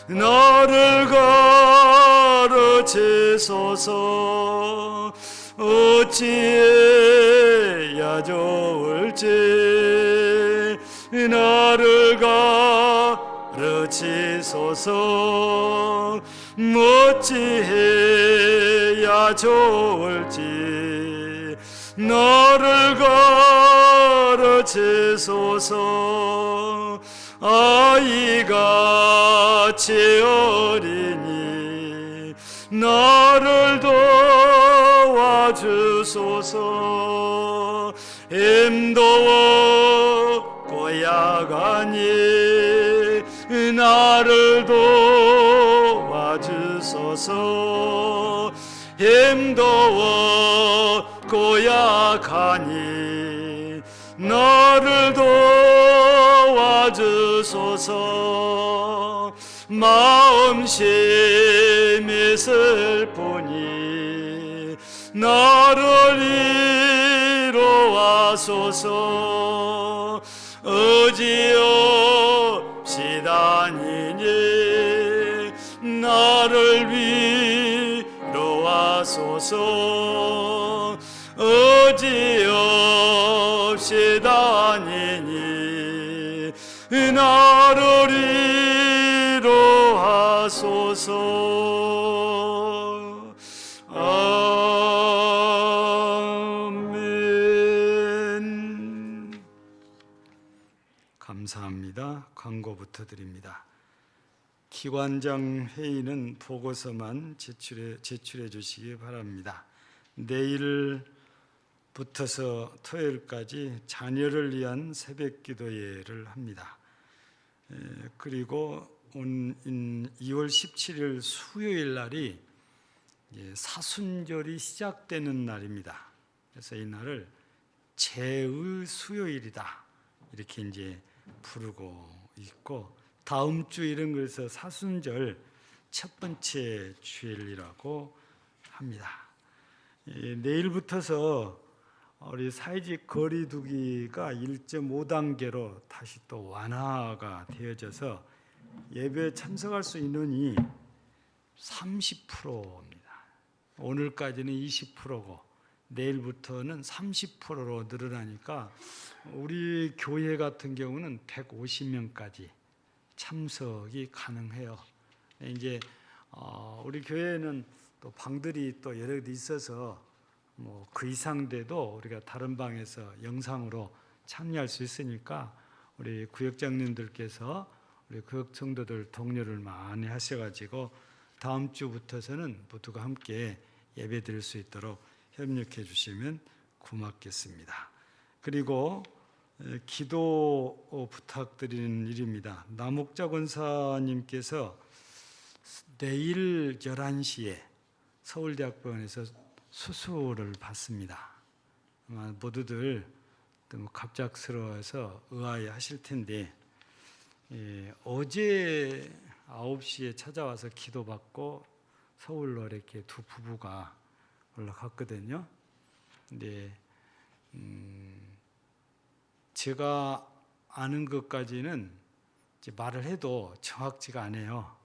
나를 가르치소서. 어찌해야 좋을지 나를 가르치소서. 어찌해야 좋을지 나를 가르치소서. 아이같이 어리니 나를 도와주소서. 힘도워 고약하니 나를 도와주소서. 힘도워 고약하니 나를 도와주소서. 마음심이 슬프니 나를 이로하소서. 의지없이 다니니 나를 나를 위로하소서. 어지없이 다니니 나를 위로하소서. 아멘. 감사합니다. 광고부터 드립니다. 기관장 회의는 보고서만 제출해 주시기 바랍니다. 내일부터서 토요일까지 자녀를 위한 새벽기도 예를 합니다. 그리고 2월 17일 수요일 날이 사순절이 시작되는 날입니다. 그래서 이 날을 제의 수요일이다 이렇게 이제 부르고 있고, 다음 주일은 그래서 사순절 첫 번째 주일이라고 합니다. 내일부터서 우리 사회적 거리두기가 1.5단계로 다시 또 완화가 되어져서 예배에 참석할 수 있는 인원이 30%입니다. 오늘까지는 20%고 내일부터는 30%로 늘어나니까 우리 교회 같은 경우는 150명까지 참석이 가능해요. 이제 우리 교회는 또 방들이 또 여러 개 있어서 뭐 그 이상 돼도 우리가 다른 방에서 영상으로 참여할 수 있으니까 우리 구역장님들께서 우리 구역 성도들 독려를 많이 하셔가지고 다음 주부터서는 모두가 함께 예배 드릴 수 있도록 협력해 주시면 고맙겠습니다. 그리고 기도 부탁드리는 일입니다. 남옥자 권사님께서 내일 11시에 서울대학병원에서 수술을 받습니다. 아마 모두들 너무 갑작스러워서 의아해하실 텐데 어제 9시에 찾아와서 기도받고 서울로 이렇게 두 부부가 올라갔거든요. 근데 제가 아는 것까지는 이제 말을 해도 정확치가 않아요.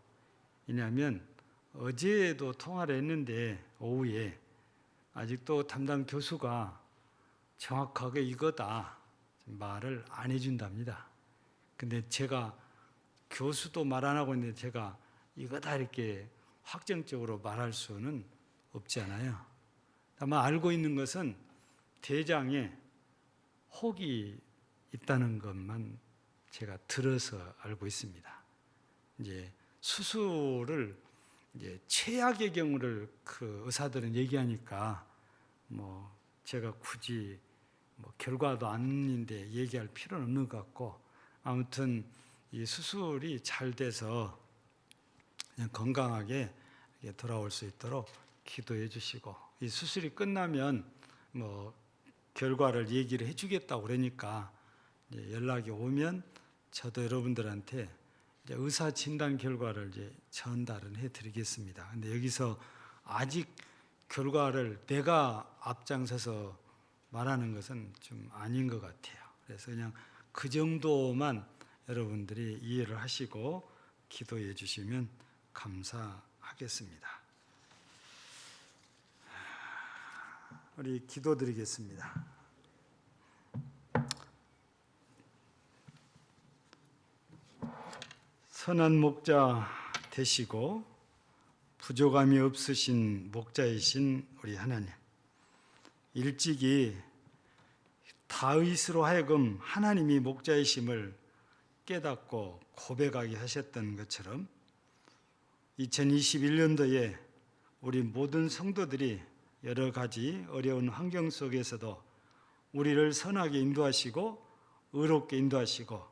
왜냐하면 어제도 통화를 했는데 오후에 아직도 담당 교수가 정확하게 이거다 말을 안 해준답니다. 근데 제가 교수도 말 안 하고 있는데 제가 이거다 이렇게 확정적으로 말할 수는 없잖아요. 다만 알고 있는 것은 대장에 혹이 있다는 것만 제가 들어서 알고 있습니다. 이제 수술을 이제 최악의 경우를 그 의사들은 얘기하니까 뭐 제가 굳이 뭐 결과도 아닌데 얘기할 필요는 없는 것 같고, 아무튼 이 수술이 잘 돼서 그냥 건강하게 돌아올 수 있도록 기도해 주시고, 이 수술이 끝나면 뭐 결과를 얘기를 해주겠다고 그러니까 이제 연락이 오면 저도 여러분들한테 이제 의사 진단 결과를 이제 전달은 해드리겠습니다. 근데 여기서 아직 결과를 내가 앞장서서 말하는 것은 좀 아닌 것 같아요. 그래서 그냥 그 정도만 여러분들이 이해를 하시고 기도해 주시면 감사하겠습니다. 우리 기도드리겠습니다. 선한 목자 되시고 부족함이 없으신 목자이신 우리 하나님, 일찍이 다윗으로 하여금 하나님이 목자이심을 깨닫고 고백하게 하셨던 것처럼 2021년도에 우리 모든 성도들이 여러 가지 어려운 환경 속에서도 우리를 선하게 인도하시고 의롭게 인도하시고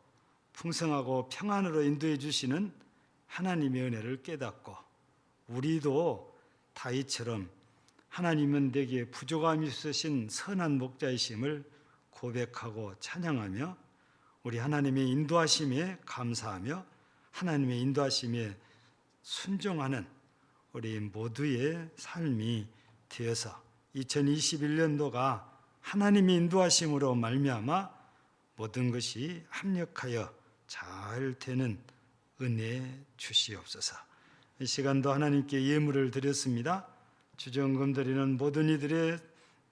풍성하고 평안으로 인도해 주시는 하나님의 은혜를 깨닫고 우리도 다윗처럼 하나님은 내게 부족함이 있으신 선한 목자이심을 고백하고 찬양하며 우리 하나님의 인도하심에 감사하며 하나님의 인도하심에 순종하는 우리 모두의 삶이 되어서 2021년도가 하나님의 인도하심으로 말미암아 모든 것이 합력하여 잘 되는 은혜 주시옵소서. 이 시간도 하나님께 예물을 드렸습니다. 주정금 드리는 모든 이들의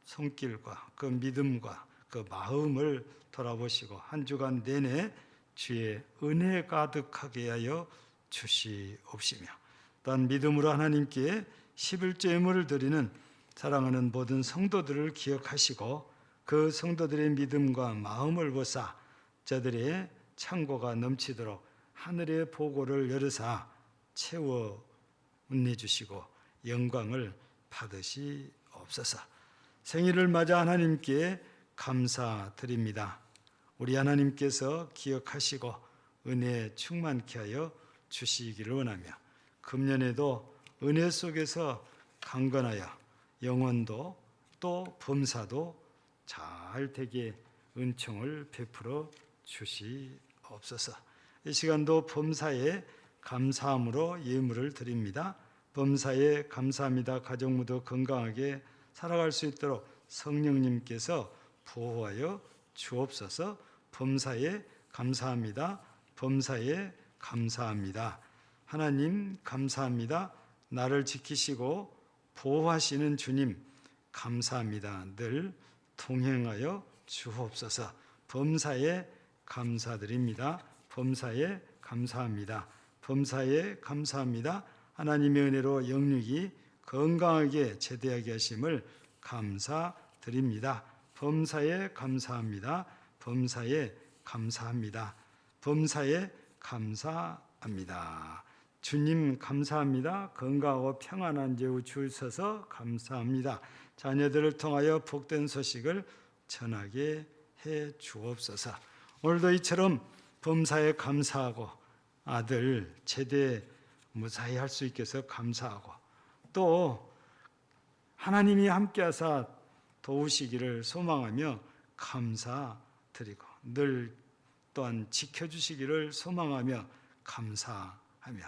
손길과 그 믿음과 그 마음을 돌아보시고 한 주간 내내 주의 은혜 가득하게 하여 주시옵시며, 또한 믿음으로 하나님께 11조 예물을 드리는 사랑하는 모든 성도들을 기억하시고 그 성도들의 믿음과 마음을 보사 저들의 창고가 넘치도록 하늘의 보고를 열으사 채워 은혜주시고 영광을 받으시옵소서. 생일을 맞아 하나님께 감사드립니다. 우리 하나님께서 기억하시고 은혜 충만케 하여 주시기를 원하며, 금년에도 은혜 속에서 강건하여 영혼도 또 범사도 잘 되게 은총을 베풀어 주시옵소서. 이 시간도 범사에 감사함으로 예물을 드립니다. 범사에 감사합니다. 가족 모두 건강하게 살아갈 수 있도록 성령님께서 보호하여 주옵소서. 범사에 감사합니다. 범사에 감사합니다. 하나님 감사합니다. 나를 지키시고 보호하시는 주님 감사합니다. 늘 동행하여 주옵소서. 범사에 감사드립니다. 범사에 감사합니다. 범사에 감사합니다. 하나님의 은혜로 영육이 건강하게 제대하게 하심을 감사드립니다. 범사에 감사합니다. 범사에 감사합니다. 범사에 감사합니다. 주님 감사합니다. 건강하고 평안한 제후 주셔서 감사합니다. 자녀들을 통하여 복된 소식을 전하게 해 주옵소서. 오늘도 이처럼 범사에 감사하고 아들 제대 무사히 할 수 있게 해서 감사하고, 또 하나님이 함께하사 도우시기를 소망하며 감사드리고, 늘 또한 지켜주시기를 소망하며 감사하며,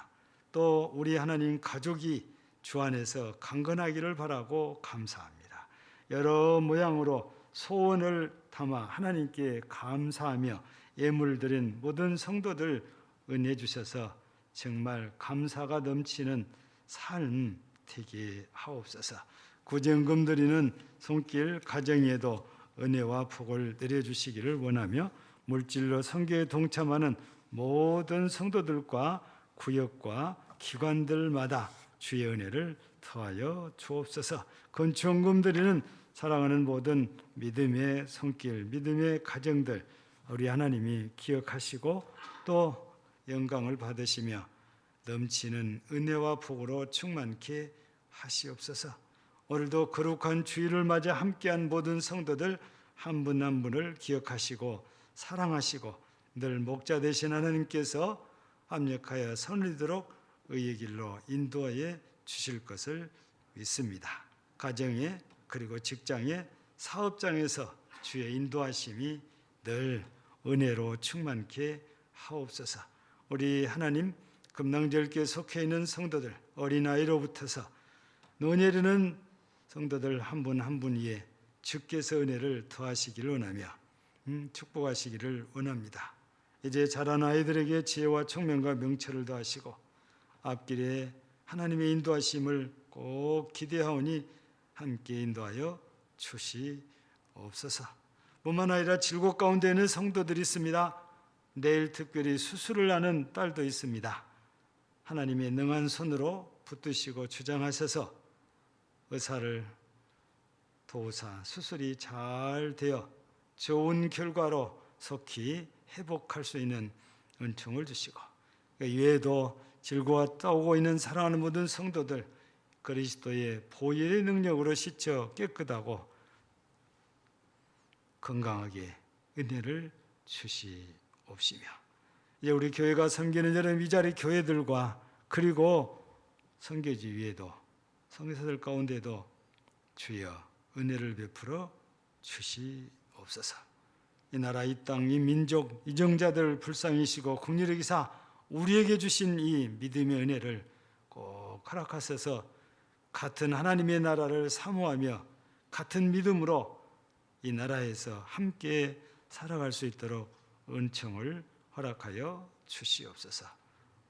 또 우리 하나님 가족이 주 안에서 강건하기를 바라고 감사합니다. 여러 모양으로 소원을 담아 하나님께 감사하며 예물을 드린 모든 성도들 은혜 주셔서 정말 감사가 넘치는 삶 되게 하옵소서. 구제연금 드리는 손길 가정에도 은혜와 복을 내려주시기를 원하며, 물질로 선교에 동참하는 모든 성도들과 구역과 기관들마다 주의 은혜를 더하여 주옵소서. 건축원금 드리는 사랑하는 모든 믿음의 손길, 믿음의 가정들 우리 하나님이 기억하시고 또 영광을 받으시며 넘치는 은혜와 복으로 충만케 하시옵소서. 오늘도 거룩한 주일을 맞아 함께한 모든 성도들 한 분 한 분을 기억하시고 사랑하시고 늘 목자 되신 하나님께서 합력하여 선이도록 의의 길로 인도하여 주실 것을 믿습니다. 가정에 그리고 직장에 사업장에서 주의 인도하심이 늘 은혜로 충만케 하옵소서. 우리 하나님 금낭절기에 속해 있는 성도들 어린아이로부터서 노년이르는 성도들 한 분 한 분 위에 주께서 은혜를 더하시기를 원하며 축복하시기를 원합니다. 이제 자란 아이들에게 지혜와 총명과 명철을 더하시고 앞길에 하나님의 인도하심을 꼭 기대하오니 함께 인도하여 주시옵소서. 뿐만 아니라 질곡 가운데 있는 성도들이 있습니다. 내일 특별히 수술을 하는 딸도 있습니다. 하나님의 능한 손으로 붙드시고 주장하셔서 의사를 도우사 수술이 잘 되어 좋은 결과로 속히 회복할 수 있는 은총을 주시고, 이외에도 질고와 떠오고 있는 사랑하는 모든 성도들 그리스도의 보혈의 능력으로 씻겨 깨끗하고 건강하게 은혜를 주시옵시며, 이제 우리 교회가 섬기는 여러 위자리 교회들과 그리고 선교지 위에도 선교사들 가운데도 주여 은혜를 베풀어 주시옵소서. 이 나라 이 땅 이 민족 이정자들 불쌍히시고 긍휼히 여기사 우리에게 주신 이 믿음의 은혜를 꼭 허락하셔서 같은 하나님의 나라를 사모하며 같은 믿음으로 이 나라에서 함께 살아갈 수 있도록 은총을 허락하여 주시옵소서.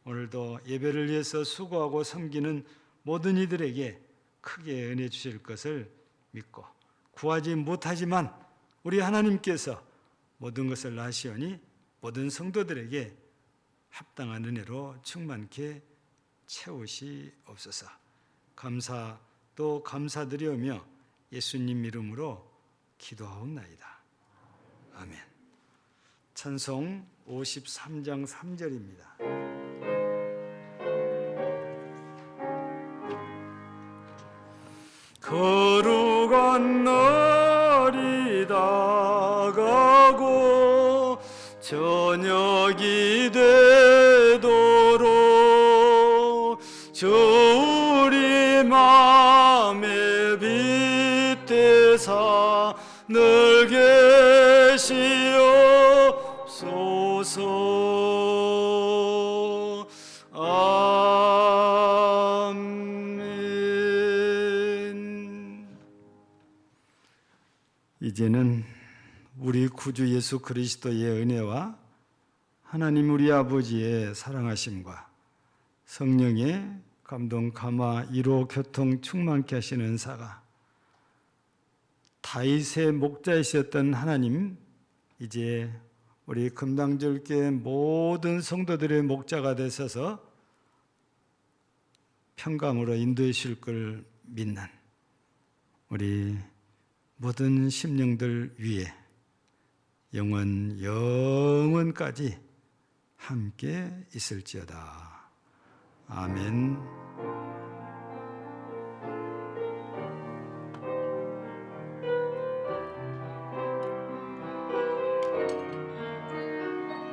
오늘도 예배를 위해서 수고하고 섬기는 모든 이들에게 크게 은혜 주실 것을 믿고 구하지 못하지만 우리 하나님께서 모든 것을 아시오니 모든 성도들에게 합당한 은혜로 충만케 채우시옵소서. 감사 또 감사드리오며 예수님 이름으로 기도하옵나이다. 아멘. 찬송 53장 3절입니다. 거룩한 날이 다가고 저녁이 되도록 주 우리 맘에 빗대사 늘 계시옵소서. 아멘. 이제는 우리 구주 예수 그리스도의 은혜와 하나님 우리 아버지의 사랑하심과 성령의 감동 감화 이로 교통 충만케 하시는 은사가 다윗의 목자이셨던 하나님 이제 우리 금당절교회 모든 성도들의 목자가 되셔서 평강으로 인도해 주실 걸 믿는 우리 모든 심령들 위에 영원까지 함께 있을지어다. 아멘.